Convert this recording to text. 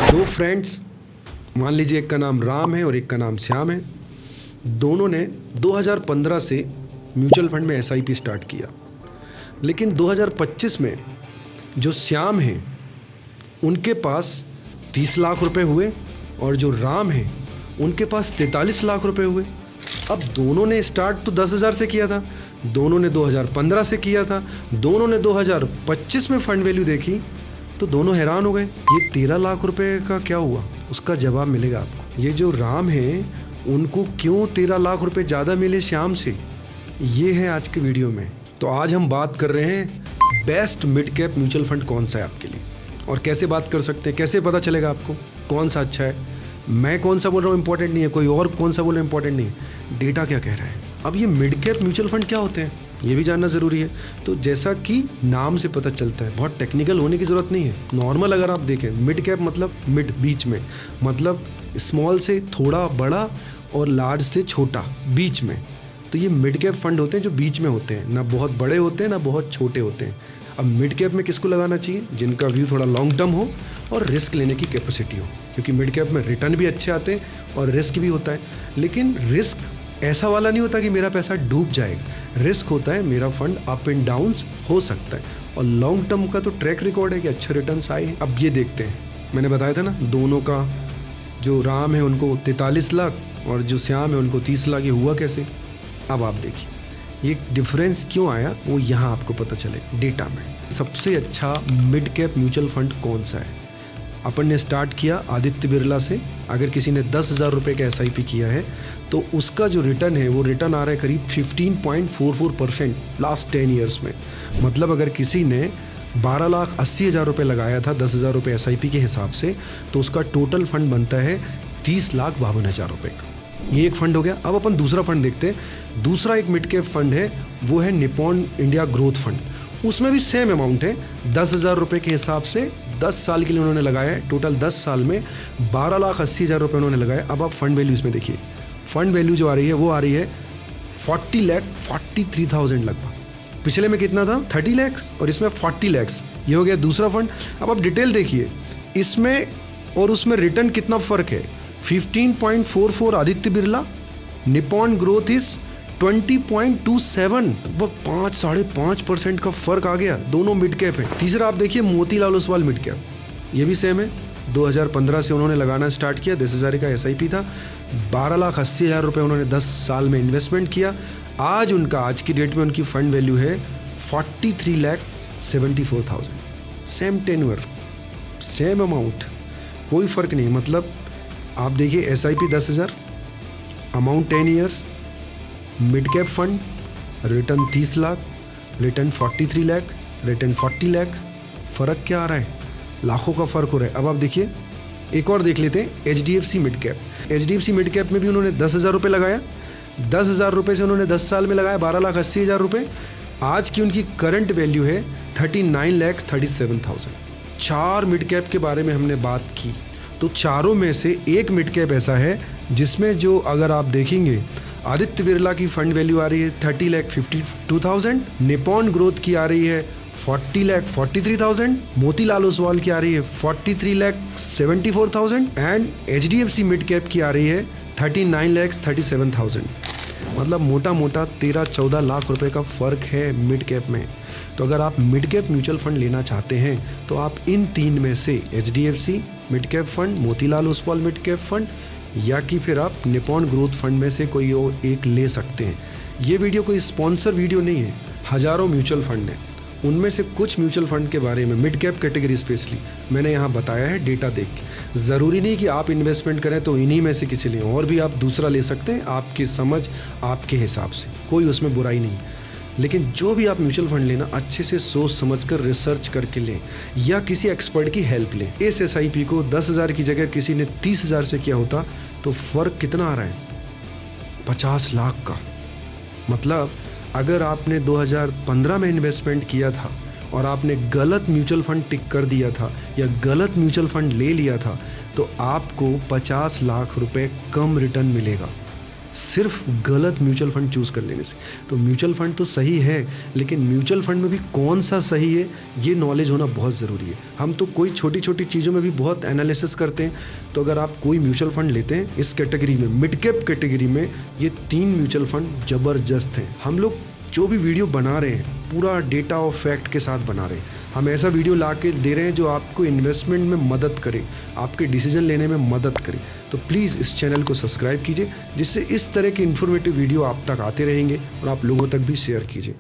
दो फ्रेंड्स, मान लीजिए एक का नाम राम है और एक का नाम श्याम है। दोनों ने 2015 से म्यूचुअल फंड में एसआईपी स्टार्ट किया, लेकिन 2025 में जो श्याम है उनके पास 30 लाख रुपए हुए और जो राम है उनके पास 43 लाख रुपए हुए। अब दोनों ने स्टार्ट तो 10,000 से किया था, दोनों ने 2015 से किया था, दोनों ने 2025 में फंड वैल्यू देखी तो दोनों हैरान हो गए, ये 13 लाख रुपए का क्या हुआ? उसका जवाब मिलेगा आपको। ये जो राम है उनको क्यों 13 लाख रुपए ज़्यादा मिले श्याम से, ये है आज के वीडियो में। तो आज हम बात कर रहे हैं best mid cap mutual fund कौन सा है आपके लिए, और कैसे बात कर सकते हैं, कैसे पता चलेगा आपको कौन सा अच्छा है। मैं कौन सा बोल रहा हूँ इंपॉर्टेंट नहीं है, कोई और कौन सा बोल रहा है इंपॉर्टेंट नहीं है, डेटा क्या कह रहा है। अब ये मिड कैप म्यूचुअल फंड क्या होते हैं ये भी जानना ज़रूरी है। तो जैसा कि नाम से पता चलता है, बहुत टेक्निकल होने की ज़रूरत नहीं है। नॉर्मल अगर आप देखें, मिड कैप मतलब मिड, बीच में, मतलब स्मॉल से थोड़ा बड़ा और लार्ज से छोटा, बीच में। तो ये मिड कैप फंड होते हैं जो बीच में होते हैं, ना बहुत बड़े होते हैं ना बहुत छोटे होते हैं। अब मिड कैप में किसको लगाना चाहिए? जिनका व्यू थोड़ा लॉन्ग टर्म हो और रिस्क लेने की कैपेसिटी हो, क्योंकि मिड कैप में रिटर्न भी अच्छे आते हैं और रिस्क भी होता है। लेकिन रिस्क ऐसा वाला नहीं होता कि मेरा पैसा डूब जाएगा। रिस्क होता है मेरा फंड अप एंड डाउन्स हो सकता है, और लॉन्ग टर्म का तो ट्रैक रिकॉर्ड है कि अच्छे रिटर्न्स आए हैं। अब ये देखते हैं, मैंने बताया था ना, दोनों का, जो राम है उनको 43 लाख और जो श्याम है उनको 30 लाख, ये हुआ कैसे? अब आप देखिए ये डिफरेंस क्यों आया, वो यहाँ आपको पता चलेगा डेटा में। सबसे अच्छा मिड कैप म्यूचुअल फंड कौन सा है? अपन ने स्टार्ट किया आदित्य बिरला से। अगर किसी ने 10,000 रुपये का एसआईपी किया है तो उसका जो रिटर्न है वो रिटर्न आ रहा है करीब 15.44% लास्ट 10 ईयर्स में। मतलब अगर किसी ने 12,80,000 रुपये लगाया था 10,000 रुपये एसआईपी के हिसाब से, तो उसका टोटल फंड बनता है 30,52,000 रुपये का। ये एक फंड हो गया। अब अपन दूसरा फंड देखते हैं। दूसरा एक मिड कैप फंड है, वो है निपॉन इंडिया ग्रोथ फंड। उसमें भी सेम अमाउंट है, 10,000 रुपये के हिसाब से 10 साल के लिए उन्होंने लगाया है। टोटल 10 साल में 12,80,000 रुपये उन्होंने लगाए। अब आप फंड वैल्यू इसमें देखिए, फंड वैल्यू जो आ रही है वो आ रही है 40,43,000 लगभग। पिछले में कितना था? 30 लाख, और इसमें 40 लाख। ये हो गया दूसरा फंड। अब आप डिटेल देखिए, इसमें और उसमें रिटर्न कितना फ़र्क है। 15.44 Aditya Birla, Nippon growth is 20.27, लगभग 5-5.5% का फर्क आ गया। दोनों मिड कैप है। तीसरा आप देखिए मोतीलाल ओसवाल मिड कैप, ये भी सेम है। 2015 से उन्होंने लगाना स्टार्ट किया, 10,000 का एसआईपी था, 12,80,000 रुपये उन्होंने 10 साल में इन्वेस्टमेंट किया। आज उनका, आज की डेट में उनकी फंड वैल्यू है 43,74,000। सेम टेन्योर, सेम अमाउंट, कोई फ़र्क नहीं। मतलब आप देखिए SIP 10,000, amount 10 years, mid cap fund, return 30 lakh, return 43 lakh, return 40 lakh. फ़र्क क्या आ रहा है? लाखों का फ़र्क हो रहा है। अब आप देखिए एक और देख लेते हैं, HDFC mid cap. HDFC mid cap में भी उन्होंने 10,000 रुपये लगाया। 10,000 रुपये से उन्होंने 10 साल में लगाया 12,80,000 रुपये। आज की उनकी करंट वैल्यू है 39,37,000। 4 मिड कैप के बारे में हमने बात की, तो चारों में से एक मिड कैप ऐसा है जिसमें जो, अगर आप देखेंगे, आदित्य बिरला की फंड वैल्यू आ रही है 30,52,000, निपॉन ग्रोथ की आ रही है 40,43,000, मोतीलाल ओसवाल की आ रही है 43,74,000 एंड एचडीएफसी मिड कैप की आ रही है 39,37,000। मतलब मोटा मोटा 13-14 लाख रुपए का फ़र्क है मिड कैप में। तो अगर आप मिड कैप म्यूचुअल फंड लेना चाहते हैं तो आप इन 3 में से HDFC mid cap fund, Motilal Oswal mid cap fund, या कि फिर आप निपॉन ग्रोथ फंड में से कोई और एक ले सकते हैं। ये वीडियो कोई स्पॉन्सर वीडियो नहीं है। हज़ारों म्यूचुअल फंड हैं, उनमें से कुछ म्यूचुअल फंड के बारे में, मिड कैप कैटेगरी स्पेशली, मैंने यहाँ बताया है डेटा देख के। ज़रूरी नहीं कि आप इन्वेस्टमेंट करें तो इन्हीं में से किसी लें, और भी आप दूसरा ले सकते हैं, आपकी समझ, आपके हिसाब से, कोई उसमें बुराई नहीं। लेकिन जो भी आप म्यूचुअल फंड लेना, अच्छे से सोच समझकर रिसर्च करके लें, या किसी एक्सपर्ट की हेल्प लें। इस एसआईपी को 10,000 की जगह किसी ने 30,000 से किया होता तो फ़र्क कितना आ रहा है? 50 लाख का। मतलब अगर आपने 2015 में इन्वेस्टमेंट किया था और आपने गलत म्यूचुअल फंड टिक कर दिया था या गलत म्यूचुअल फंड ले लिया था, तो आपको 50 लाख रुपए कम रिटर्न मिलेगा। सिर्फ गलत म्यूचुअल फंड चूज़ कर लेने से। तो म्यूचुअल फंड तो सही है, लेकिन म्यूचुअल फंड में भी कौन सा सही है ये नॉलेज होना बहुत ज़रूरी है। हम तो कोई छोटी छोटी चीज़ों में भी बहुत एनालिसिस करते हैं। तो अगर आप कोई म्यूचुअल फंड लेते हैं इस कैटेगरी में, मिड कैप कैटेगरी में, ये 3 म्यूचुअल फंड ज़बरदस्त हैं। हम लोग जो भी वीडियो बना रहे हैं पूरा डेटा और फैक्ट के साथ बना रहे हैं। हम ऐसा वीडियो ला के दे रहे हैं जो आपको इन्वेस्टमेंट में मदद करे, आपके डिसीजन लेने में मदद करे। तो प्लीज़ इस चैनल को सब्सक्राइब कीजिए, जिससे इस तरह के इन्फॉर्मेटिव वीडियो आप तक आते रहेंगे और आप लोगों तक भी शेयर कीजिए।